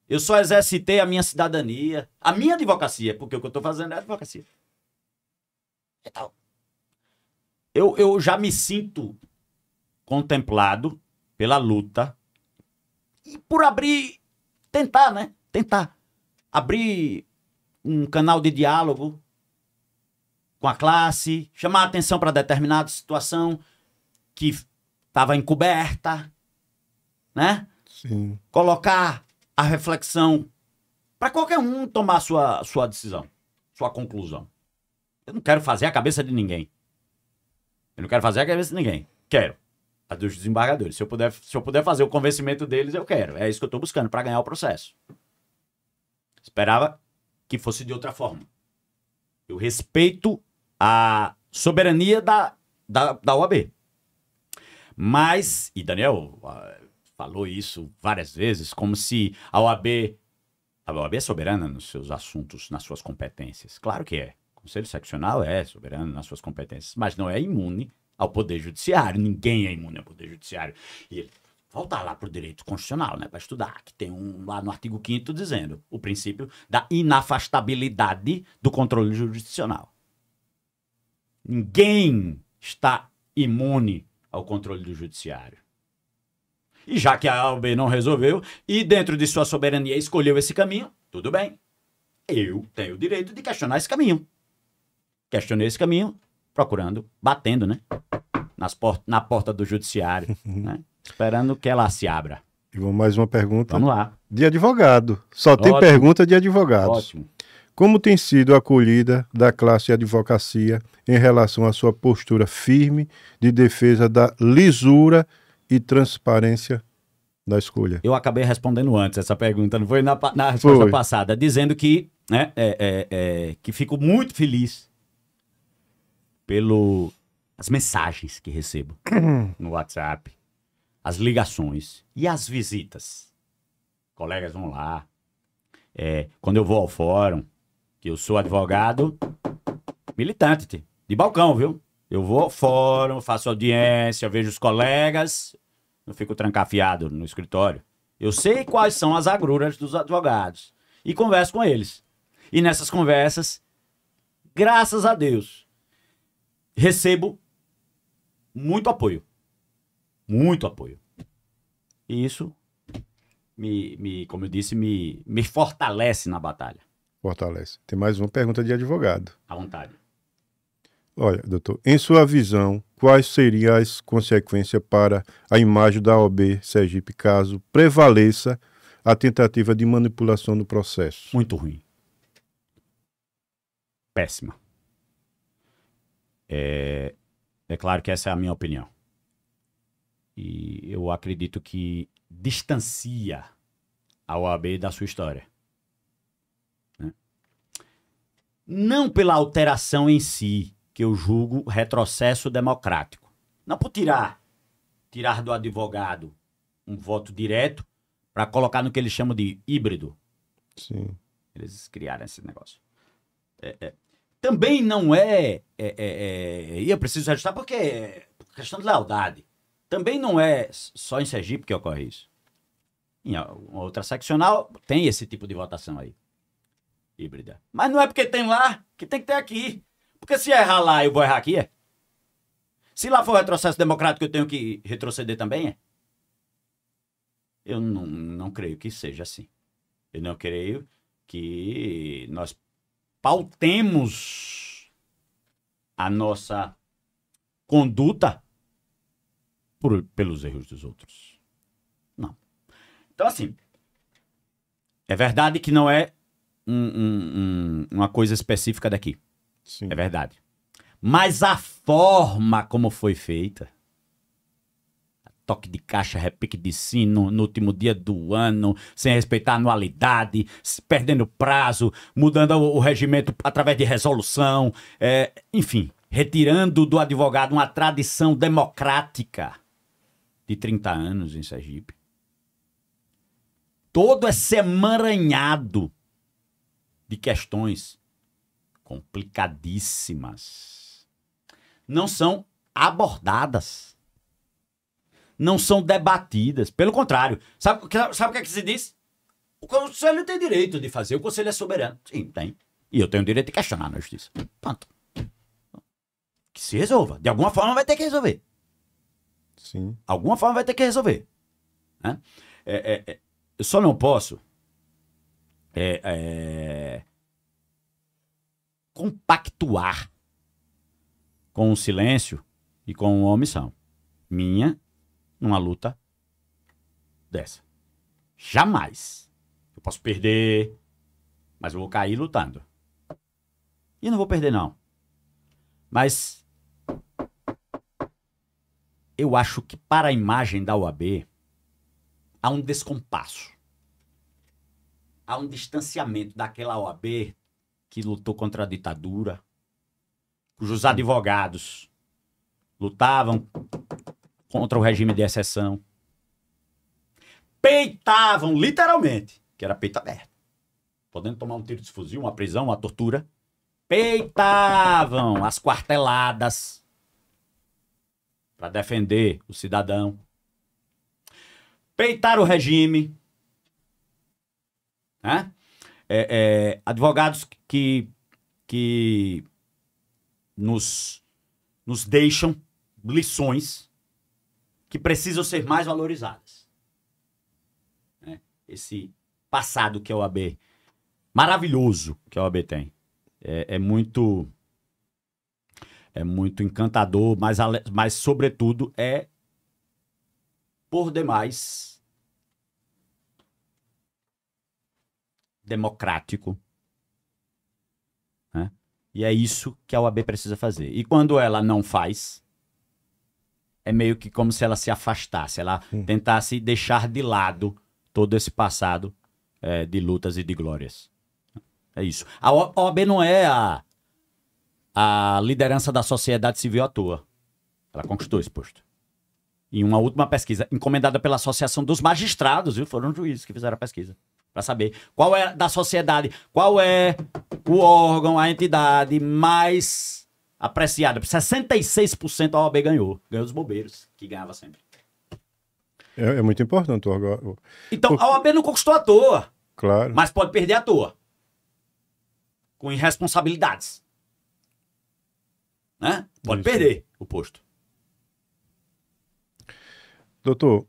Eu só exercitei a minha cidadania, a minha advocacia, porque o que eu estou fazendo é advocacia. Então, eu já me sinto contemplado pela luta e por tentar abrir um canal de diálogo com a classe, chamar a atenção para determinada situação que estava encoberta, né? Sim. Colocar a reflexão para qualquer um tomar sua decisão, sua conclusão. Eu não quero fazer a cabeça de ninguém. Eu não quero fazer a cabeça de ninguém. Quero. A dos desembargadores. Se eu puder fazer o convencimento deles, eu quero. É isso que eu estou buscando para ganhar o processo. Esperava que fosse de outra forma. Eu respeito a soberania da OAB. Mas, e Daniel falou isso várias vezes, como se a OAB é soberana nos seus assuntos, nas suas competências. Claro que é. O Conselho Seccional é soberano nas suas competências, mas não é imune ao Poder Judiciário. Ninguém é imune ao Poder Judiciário. E ele voltar lá para o direito constitucional, né, para estudar, que tem lá no artigo 5º dizendo o princípio da inafastabilidade do controle jurisdicional. Ninguém está imune ao controle do judiciário. E já que a OAB não resolveu, e dentro de sua soberania escolheu esse caminho, tudo bem. Eu tenho o direito de questionar esse caminho. Questionei esse caminho, procurando, batendo, né? Na porta do judiciário, né? Esperando que ela se abra. E vamos mais uma pergunta. Vamos lá. De advogado. Só tem Ótimo. pergunta de advogados. Ótimo. Como tem sido a acolhida da classe de advocacia em relação à sua postura firme de defesa da lisura e transparência da escolha? Eu acabei respondendo antes essa pergunta, não foi na resposta Foi. passada, dizendo que, né, que fico muito feliz pelas mensagens que recebo no WhatsApp, as ligações e as visitas. Colegas vão lá. Quando eu vou ao fórum, que eu sou advogado militante, de balcão, viu? Eu vou ao fórum, faço audiência, vejo os colegas, não fico trancafiado no escritório. Eu sei quais são as agruras dos advogados e converso com eles. E nessas conversas, graças a Deus, recebo muito apoio. Muito apoio. E isso, como eu disse, me fortalece na batalha. Fortalece. Tem mais uma pergunta de advogado. À vontade. Olha, doutor, em sua visão, quais seriam as consequências para a imagem da OAB Sergipe caso prevaleça a tentativa de manipulação do processo? Muito ruim. Péssima. É claro que essa é a minha opinião. E eu acredito que distancia a OAB da sua história. Né? Não pela alteração em si, que eu julgo retrocesso democrático. Não por tirar do advogado um voto direto para colocar no que eles chamam de híbrido. Sim. Eles criaram esse negócio. Também não e eu preciso registrar porque é questão de lealdade. Também não é só em Sergipe que ocorre isso. Em outra seccional tem esse tipo de votação aí, híbrida. Mas não é porque tem lá que tem que ter aqui. Porque se errar lá, eu vou errar aqui, é? Se lá for retrocesso democrático, eu tenho que retroceder também, é? Eu não creio que seja assim. Eu não creio que nós pautemos a nossa conduta pelos erros dos outros. Não. Então, assim, é verdade que não é uma coisa específica daqui. Sim. É verdade. Mas a forma como foi feita, toque de caixa, repique de sino no último dia do ano, sem respeitar a anualidade, perdendo prazo, mudando o regimento através de resolução, enfim, retirando do advogado uma tradição democrática de 30 anos em Sergipe. Todo esse emaranhado de questões complicadíssimas não são abordadas, não são debatidas. Pelo contrário, sabe o que é que se diz? O Conselho tem direito de fazer, o Conselho é soberano. Sim, tem. E eu tenho o direito de questionar na justiça. Pronto. Que se resolva. De alguma forma vai ter que resolver. Sim. Alguma forma vai ter que resolver. Né? Eu só não posso compactuar com o silêncio e com a omissão minha numa luta dessa. Jamais. Eu posso perder, mas eu vou cair lutando. E não vou perder, não. Mas eu acho que para a imagem da OAB há um descompasso. Há um distanciamento daquela OAB que lutou contra a ditadura, cujos advogados lutavam contra o regime de exceção, peitavam, literalmente, que era peito aberto, podendo tomar um tiro de fuzil, uma prisão, uma tortura, peitavam as quarteladas para defender o cidadão, peitaram o regime, né? Advogados que nos nos deixam lições que precisam ser mais valorizadas. Né? Esse passado que a OAB, maravilhoso que a OAB tem, é muito encantador, mas sobretudo é por demais democrático, né? E é isso que a OAB precisa fazer. E quando ela não faz, é meio que como se ela se afastasse, ela tentasse deixar de lado todo esse passado de lutas e de glórias. É isso. A OAB não é a liderança da sociedade civil à toa. Ela conquistou esse posto. Em uma última pesquisa, encomendada pela Associação dos Magistrados, viu? Foram juízes que fizeram a pesquisa. Para saber qual é da sociedade, qual é o órgão, a entidade mais apreciada. 66% a OAB ganhou. Ganhou os bombeiros, que ganhava sempre. É muito importante o órgão. Então, a OAB não conquistou à toa. Claro. Mas pode perder à toa. Com irresponsabilidades. Né? Pode perder o posto. Doutor,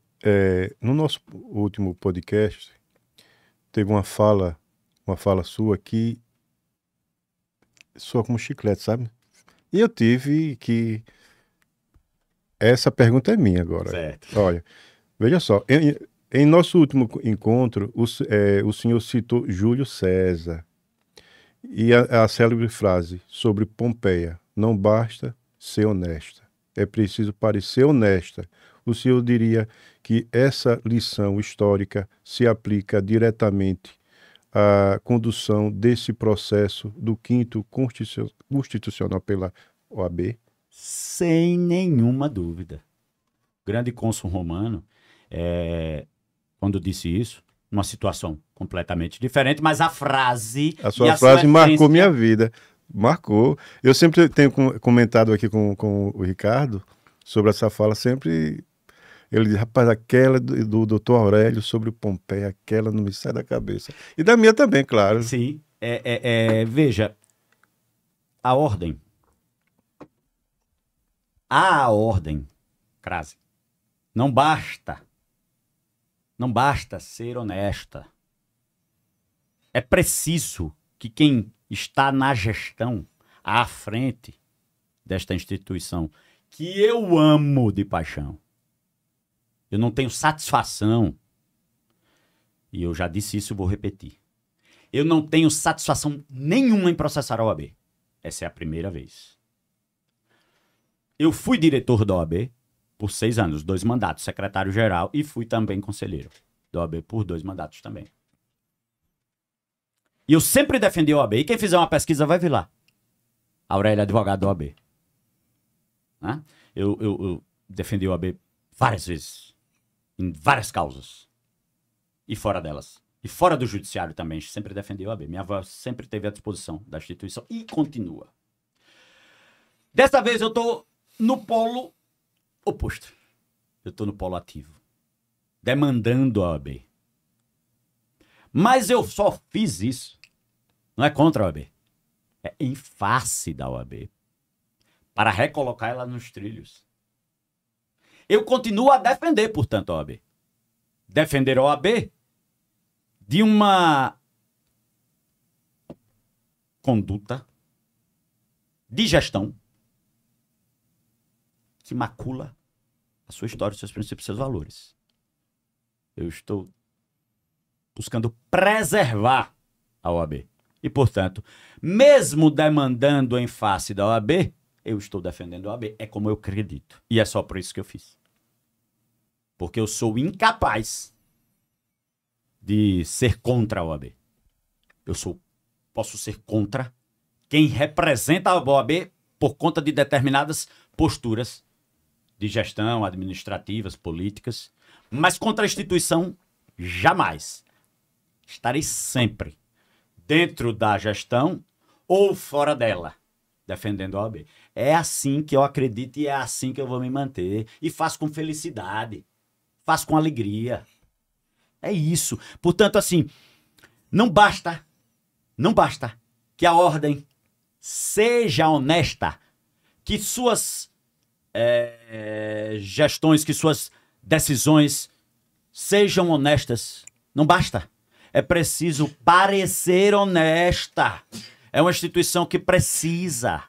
no nosso último podcast, teve uma fala sua que soa como chiclete, sabe? E eu tive que... Essa pergunta é minha agora. Certo. Olha, veja só, em nosso último encontro, o senhor citou Júlio César e a célebre frase sobre Pompeia: não basta ser honesta, é preciso parecer honesta. O senhor diria que essa lição histórica se aplica diretamente à condução desse processo do 5º Constitucional pela OAB? Sem nenhuma dúvida. O grande cônsul romano, quando disse isso, numa situação completamente diferente, mas a frase... A sua frase marcou minha vida. Marcou. Eu sempre tenho comentado aqui com o Ricardo sobre essa fala, sempre... Ele diz, rapaz, aquela do doutor Aurélio sobre o Pompeia, aquela não me sai da cabeça. E da minha também, claro. Sim. Veja, a ordem, crase, não basta ser honesta. É preciso que quem está na gestão, à frente desta instituição, que eu amo de paixão, eu não tenho satisfação, e eu já disse isso e vou repetir, eu não tenho satisfação nenhuma em processar a OAB. Essa é a primeira vez. Eu fui diretor da OAB por 6 anos, 2 mandatos, secretário-geral, e fui também conselheiro da OAB por 2 mandatos também. E eu sempre defendi a OAB, e quem fizer uma pesquisa vai ver lá. Aurélio, advogado da OAB. Né? Eu defendi a OAB várias vezes, em várias causas, e fora delas. E fora do judiciário também, sempre defendi a OAB. Minha avó sempre esteve à disposição da instituição e continua. Dessa vez eu estou no polo oposto. Eu estou no polo ativo, demandando a OAB. Mas eu só fiz isso, não é contra a OAB, é em face da OAB, para recolocar ela nos trilhos. Eu continuo a defender, portanto, a OAB. Defender a OAB de uma conduta de gestão que macula a sua história, seus princípios, seus valores. Eu estou buscando preservar a OAB. E, portanto, mesmo demandando em face da OAB, eu estou defendendo a OAB. É como eu acredito. E é só por isso que eu fiz. Porque eu sou incapaz de ser contra a OAB. Posso ser contra quem representa a OAB por conta de determinadas posturas de gestão, administrativas, políticas, mas contra a instituição, jamais. Estarei sempre dentro da gestão ou fora dela, defendendo a OAB. É assim que eu acredito e é assim que eu vou me manter. E faço com felicidade, faço com alegria. É isso. Portanto, assim, não basta que a ordem seja honesta, que suas gestões que suas decisões sejam honestas. Não basta. É preciso parecer honesta. É uma instituição que precisa.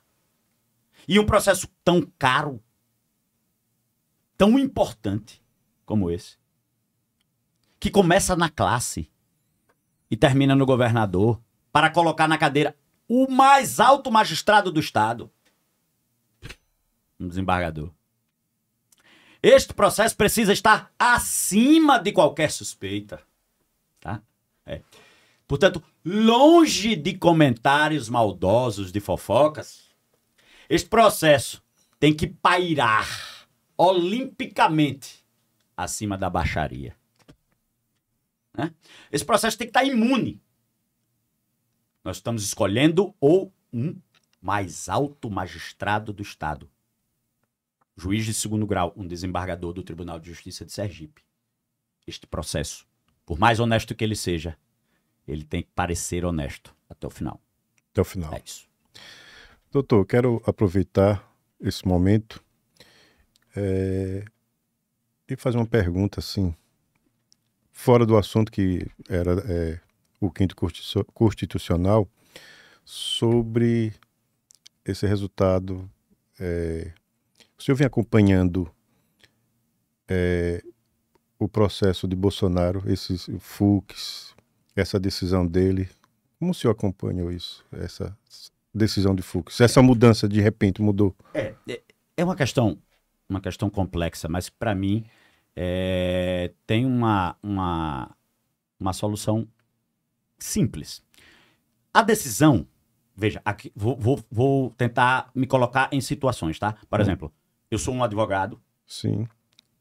E um processo tão caro, tão importante como esse, que começa na classe e termina no governador, para colocar na cadeira o mais alto magistrado do Estado, um desembargador. Este processo precisa estar acima de qualquer suspeita. Tá? Portanto, longe de comentários maldosos, de fofocas, este processo tem que pairar olimpicamente acima da baixaria. Né? Esse processo tem que estar imune. Nós estamos escolhendo um mais alto magistrado do Estado. Juiz de segundo grau, um desembargador do Tribunal de Justiça de Sergipe. Este processo, por mais honesto que ele seja, ele tem que parecer honesto até o final. Até o final. É isso. Doutor, quero aproveitar esse momento e fazer uma pergunta assim, fora do assunto que era o quinto constitucional, sobre esse resultado. O senhor vem acompanhando o processo de Bolsonaro, esses Fux, essa decisão dele. Como o senhor acompanhou isso, essa decisão de Fux? Essa mudança de repente mudou? É uma questão complexa, mas para mim tem uma solução simples. A decisão, veja, aqui, vou tentar me colocar em situações, tá? Por exemplo, eu sou um advogado, sim,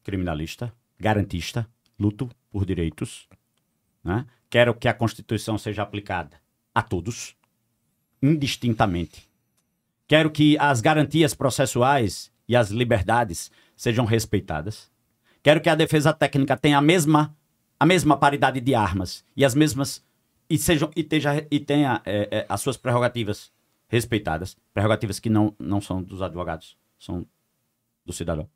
criminalista, garantista, luto por direitos, né? Quero que a Constituição seja aplicada a todos, indistintamente. Quero que as garantias processuais e as liberdades sejam respeitadas. Quero que a defesa técnica tenha a mesma paridade de armas e as mesmas e tenha as suas prerrogativas respeitadas, prerrogativas que não são dos advogados, são do cidadão.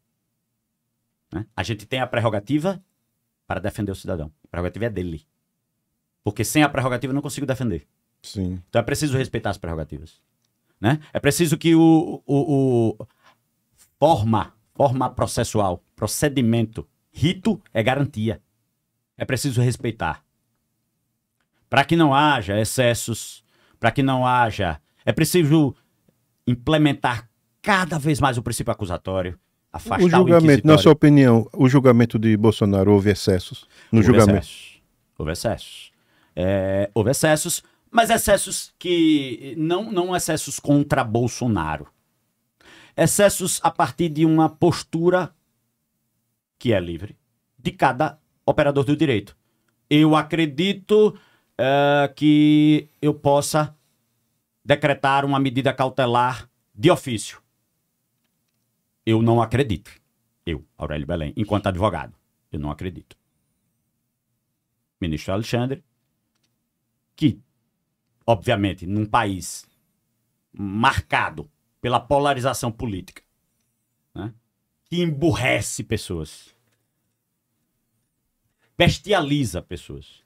Né? A gente tem a prerrogativa para defender o cidadão. A prerrogativa é dele. Porque sem a prerrogativa eu não consigo defender. sim. Então é preciso respeitar as prerrogativas. Né? É preciso que forma processual, procedimento, rito é garantia. É preciso respeitar. Para que não haja excessos, para que não haja... É preciso implementar cada vez mais o princípio acusatório, afastar O julgamento, inquisitório. na sua opinião, o julgamento de Bolsonaro houve excessos no julgamento? Houve excessos. Houve excessos, mas excessos que não excessos contra Bolsonaro. Excessos a partir de uma postura que é livre de cada operador do direito. Eu acredito que eu possa decretar uma medida cautelar de ofício. Eu não acredito. Eu, Aurélio Belém, enquanto advogado, eu não acredito. Ministro Alexandre, que, obviamente, num país marcado pela polarização política, né, que emburrece pessoas, bestializa pessoas.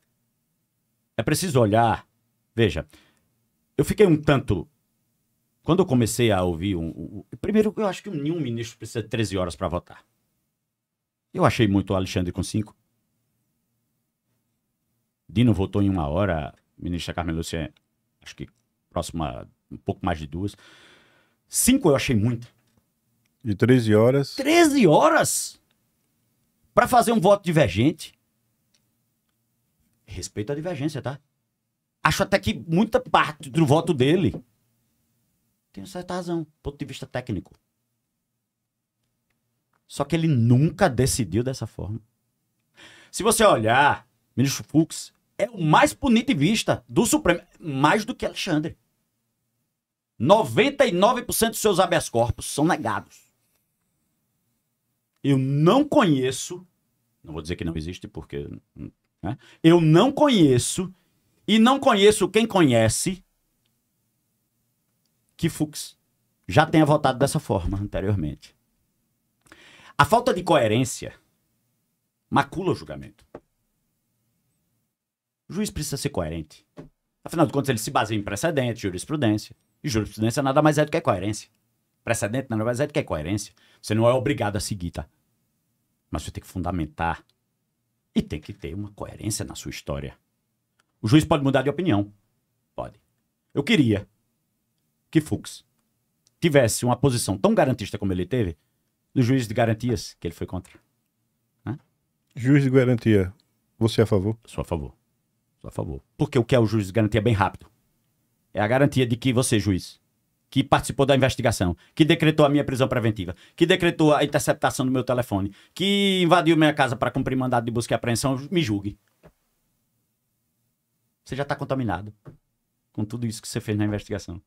É preciso olhar. Veja, eu fiquei um tanto... Quando eu comecei a ouvir... Primeiro, eu acho que nenhum ministro precisa de 13 horas para votar. Eu achei muito o Alexandre com 5. Dino votou em 1 hora. Ministra Carmen Lúcia, acho que próxima, um pouco mais de 2. 5 eu achei muito. De 13 horas? 13 horas? Para fazer um voto divergente? Respeito à divergência, tá? Acho até que muita parte do voto dele tem certa razão, do ponto de vista técnico. Só que ele nunca decidiu dessa forma. Se você olhar, ministro Fux é o mais punitivista do Supremo, mais do que Alexandre. 99% dos seus habeas corpus são negados. Eu não conheço, não vou dizer que não existe porque... Né? Eu não conheço e não conheço quem conhece que Fux já tenha votado dessa forma anteriormente. A falta de coerência macula o julgamento. O juiz precisa ser coerente. Afinal de contas, ele se baseia em precedente, jurisprudência. E jurisprudência nada mais é do que coerência. Precedente nada mais é do que coerência. Você não é obrigado a seguir, tá? Mas você tem que fundamentar. E tem que ter uma coerência na sua história. O juiz pode mudar de opinião. Pode. Eu queria que Fux tivesse uma posição tão garantista como ele teve do juiz de garantias que ele foi contra. Juiz de garantia, você é a favor? Sou a favor. Sou a favor. Porque o que é o juiz de garantia bem rápido? É a garantia de que você, juiz, que participou da investigação, que decretou a minha prisão preventiva, que decretou a interceptação do meu telefone, que invadiu minha casa para cumprir mandado de busca e apreensão, me julgue. Você já está contaminado com tudo isso que você fez na investigação.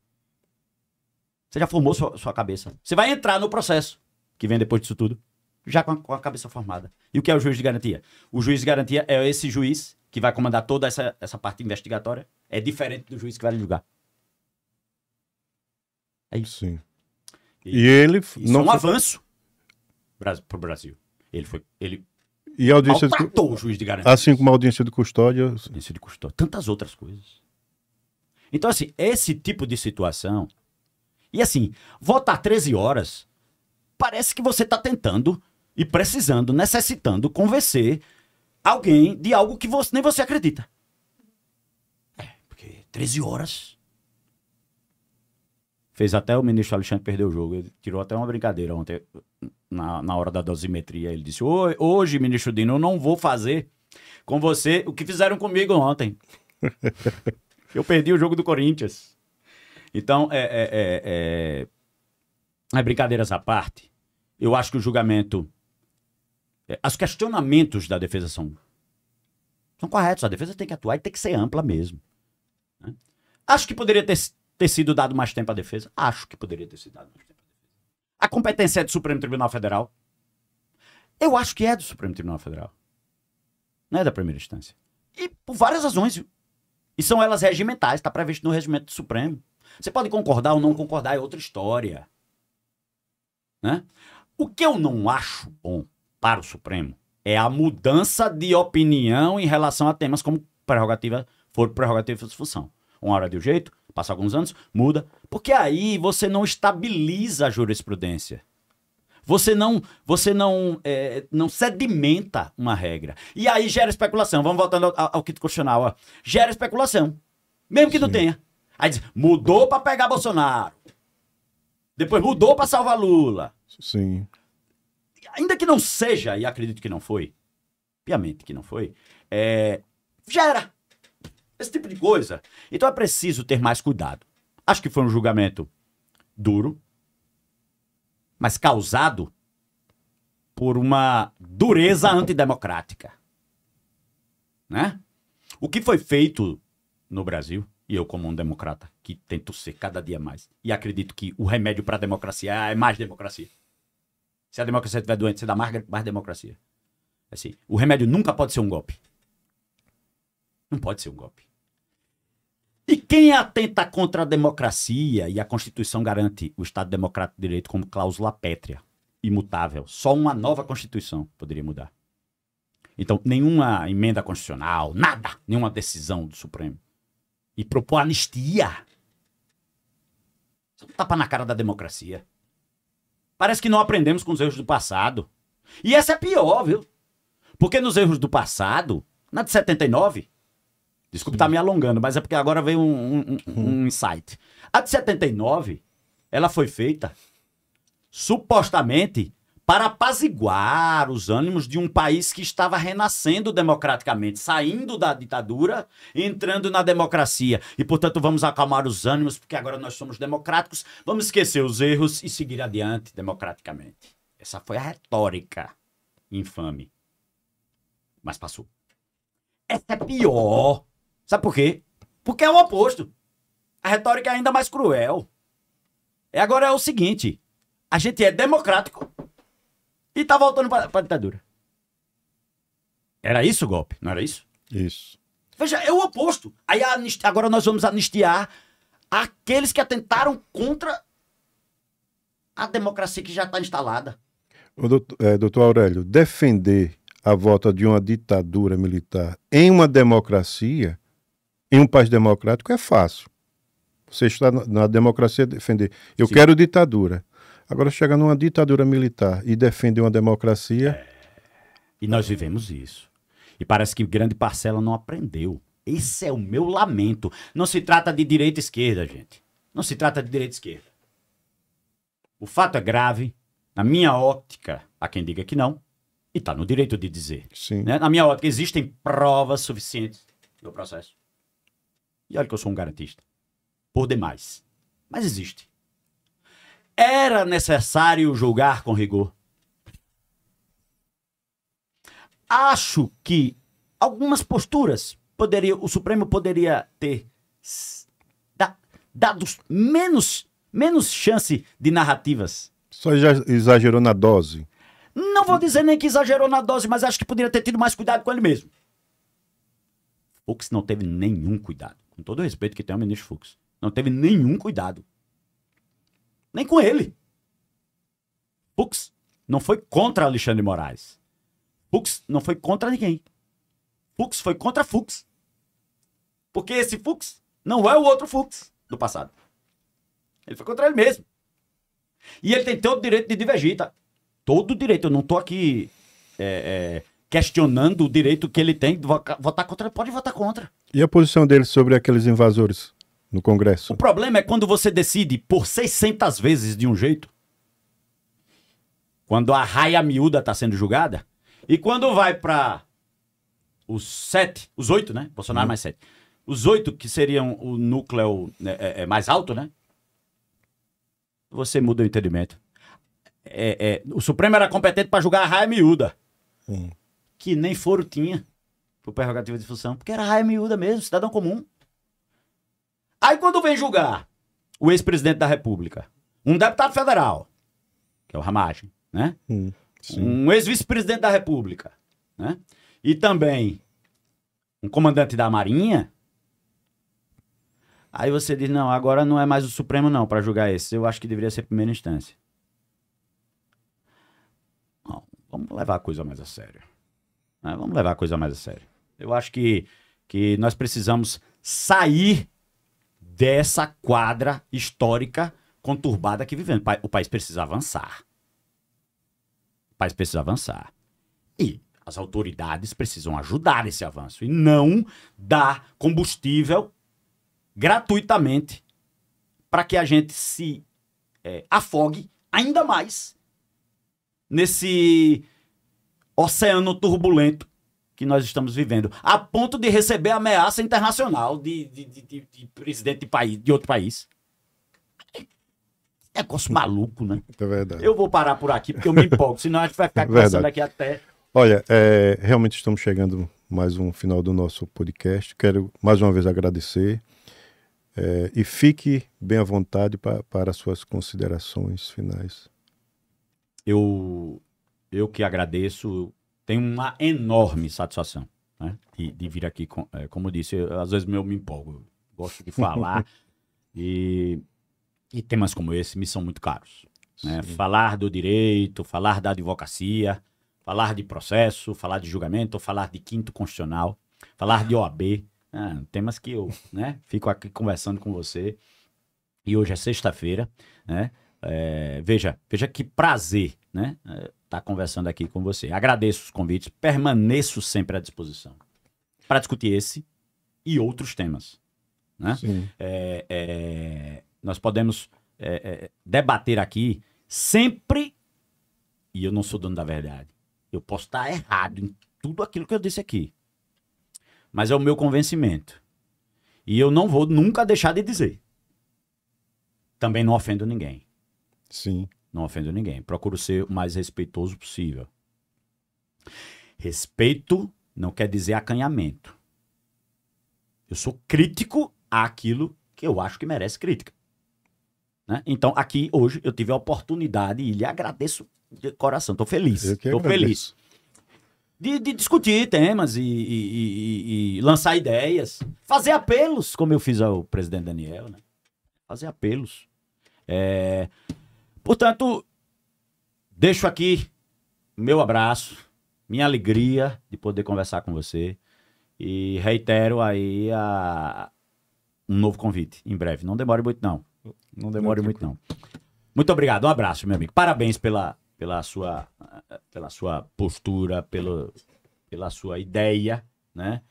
Você já formou sua cabeça. Você vai entrar no processo que vem depois disso tudo, já com a cabeça formada. E o que é o juiz de garantia? O juiz de garantia é esse juiz que vai comandar toda essa parte investigatória. É diferente do juiz que vai julgar. É isso. Sim. E ele isso não é um avanço para o Brasil. Ele e a audiência maltratou o juiz de garantia. Assim como a audiência de custódia. Audiência de custódia. Tantas outras coisas. Então, assim, esse tipo de situação... E assim, votar 13 horas, parece que você está tentando e precisando, necessitando convencer alguém de algo que nem você acredita. Porque 13 horas... Fez até o ministro Alexandre perder o jogo. Ele tirou até uma brincadeira ontem, na hora da dosimetria. Ele disse, hoje, ministro Dino, eu não vou fazer com você o que fizeram comigo ontem. Eu perdi o jogo do Corinthians. Então, brincadeiras à parte, eu acho que o julgamento... os questionamentos da defesa são corretos. A defesa tem que atuar e tem que ser ampla mesmo. Né? Acho que poderia ter sido dado mais tempo à defesa. Acho que poderia ter sido dado mais tempo à defesa. A competência é do Supremo Tribunal Federal? Eu acho que é do Supremo Tribunal Federal. Não é da primeira instância. E por várias razões, viu? E são elas regimentais, está previsto no regimento do Supremo. Você pode concordar ou não concordar, é outra história. Né? O que eu não acho bom para o Supremo é a mudança de opinião em relação a temas como prerrogativa de função. Uma hora de um jeito, passa alguns anos, muda. Porque aí você não estabiliza a jurisprudência. Você não sedimenta uma regra. E aí gera especulação. Vamos voltando ao kit constitucional. Ó. Gera especulação. Mesmo que não tenha. Aí diz, mudou para pegar Bolsonaro. Depois mudou para salvar Lula. Sim. Ainda que não seja, e acredito que não foi, piamente que não foi, gera esse tipo de coisa. Então é preciso ter mais cuidado. Acho que foi um julgamento duro, mas causado por uma dureza antidemocrática. Né? O que foi feito no Brasil, e eu como um democrata que tento ser cada dia mais, e acredito que o remédio para a democracia é mais democracia. Se a democracia estiver doente, você dá mais democracia. Assim, o remédio nunca pode ser um golpe. Não pode ser um golpe. E quem atenta contra a democracia, e a Constituição garante o Estado Democrático de Direito como cláusula pétrea, imutável. Só uma nova Constituição poderia mudar. Então, nenhuma emenda constitucional, nada, nenhuma decisão do Supremo. E propor anistia. Isso é um tapa na cara da democracia. Parece que não aprendemos com os erros do passado. E essa é pior, viu? Porque nos erros do passado, na de 79... Desculpe estar me alongando, mas é porque agora veio um insight. A de 79, ela foi feita supostamente para apaziguar os ânimos de um país que estava renascendo democraticamente, saindo da ditadura, entrando na democracia. E, portanto, vamos acalmar os ânimos, porque agora nós somos democráticos, vamos esquecer os erros e seguir adiante democraticamente. Essa foi a retórica infame. Mas passou. Essa é pior. Sabe por quê? Porque é o oposto. A retórica é ainda mais cruel. Agora é o seguinte, a gente é democrático e tá voltando para a ditadura. Era isso o golpe, não era isso? Isso. Veja, é o oposto. Aí agora nós vamos anistiar aqueles que atentaram contra a democracia que já está instalada. Doutor Aurélio, defender a volta de uma ditadura militar em uma democracia, em um país democrático, é fácil. Você está na democracia defender. Eu Sim. quero ditadura. Agora, chega numa ditadura militar e defende uma democracia. E nós vivemos isso. E parece que grande parcela não aprendeu. Esse é o meu lamento. Não se trata de direita e esquerda, gente. Não se trata de direita e esquerda. O fato é grave. Na minha óptica, há quem diga que não. E está no direito de dizer. Sim. Né? Na minha ótica, existem provas suficientes do processo. E olha que eu sou um garantista. Por demais. Mas existe. Era necessário julgar com rigor. Acho que algumas posturas o Supremo poderia ter dado menos chance de narrativas. Só já exagerou na dose. Não vou dizer nem que exagerou na dose, mas acho que poderia ter tido mais cuidado com ele mesmo. Fux não teve nenhum cuidado. Com todo o respeito que tem ao ministro Fux. Não teve nenhum cuidado. Nem com ele. Fux não foi contra Alexandre de Moraes. Fux não foi contra ninguém. Fux foi contra Fux. Porque esse Fux não é o outro Fux do passado. Ele foi contra ele mesmo. E ele tem todo o direito de divergir, tá? Todo o direito. Eu não tô aqui questionando o direito que ele tem de votar contra. Ele pode votar contra. E a posição dele sobre aqueles invasores no Congresso? O problema é quando você decide por 600 vezes de um jeito, quando a raia miúda está sendo julgada, e quando vai para os 8, né? Bolsonaro mais 7. Os 8 que seriam o núcleo mais alto, né? Você muda o entendimento. O Supremo era competente para julgar a raia miúda. Que nem foro tinha por prerrogativa de função, porque era raia miúda mesmo, cidadão comum. Aí quando vem julgar o ex-presidente da República, um deputado federal, que é o Ramagem, né? Um ex-vice-presidente da República, né? E também um comandante da Marinha, aí você diz, não, agora não é mais o Supremo não para julgar esse. Eu acho que deveria ser a primeira instância. Não, vamos levar a coisa mais a sério. Né? Vamos levar a coisa mais a sério. Eu acho que nós precisamos sair dessa quadra histórica conturbada que vivemos. O país precisa avançar. O país precisa avançar. E as autoridades precisam ajudar nesse avanço e não dar combustível gratuitamente para que a gente se afogue ainda mais nesse oceano turbulento que nós estamos vivendo, a ponto de receber ameaça internacional de presidente de outro país. É negócio maluco, né? É verdade. Eu vou parar por aqui porque eu me empolgo, senão a gente vai ficar conversando aqui até... Olha, realmente estamos chegando mais um final do nosso podcast. Quero mais uma vez agradecer e fique bem à vontade para as suas considerações finais. Eu que agradeço, tenho uma enorme satisfação, né, de vir aqui, como eu disse, às vezes eu me empolgo, gosto de falar e temas como esse me são muito caros. Né? Falar do direito, falar da advocacia, falar de processo, falar de julgamento, falar de quinto constitucional, falar de OAB, temas que eu fico aqui conversando com você. E hoje é sexta-feira, né? Veja que prazer, né? Estar conversando aqui com você. Agradeço os convites, permaneço sempre à disposição para discutir esse e outros temas. Né? Nós podemos debater aqui sempre, e eu não sou dono da verdade. Eu posso estar errado em tudo aquilo que eu disse aqui. Mas é o meu convencimento. E eu não vou nunca deixar de dizer. Também não ofendo ninguém. Sim. Não ofendo ninguém. Procuro ser o mais respeitoso possível. Respeito não quer dizer acanhamento. Eu sou crítico àquilo que eu acho que merece crítica. Né? Então, aqui, hoje, eu tive a oportunidade e lhe agradeço de coração. Estou feliz. Estou feliz. De discutir temas e lançar ideias. Fazer apelos, como eu fiz ao presidente Daniel. Né? Fazer apelos. Portanto, deixo aqui meu abraço, minha alegria de poder conversar com você. E reitero aí um novo convite em breve. Não demore muito, não. Não demore muito, não. Muito obrigado. Um abraço, meu amigo. Parabéns pela sua postura, pela sua ideia, né?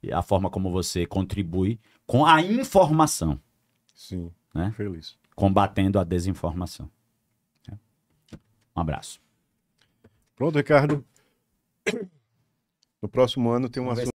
E a forma como você contribui com a informação. Sim, né? Feliz. Combatendo a desinformação. Um abraço. Pronto, Ricardo. No próximo ano tem um assunto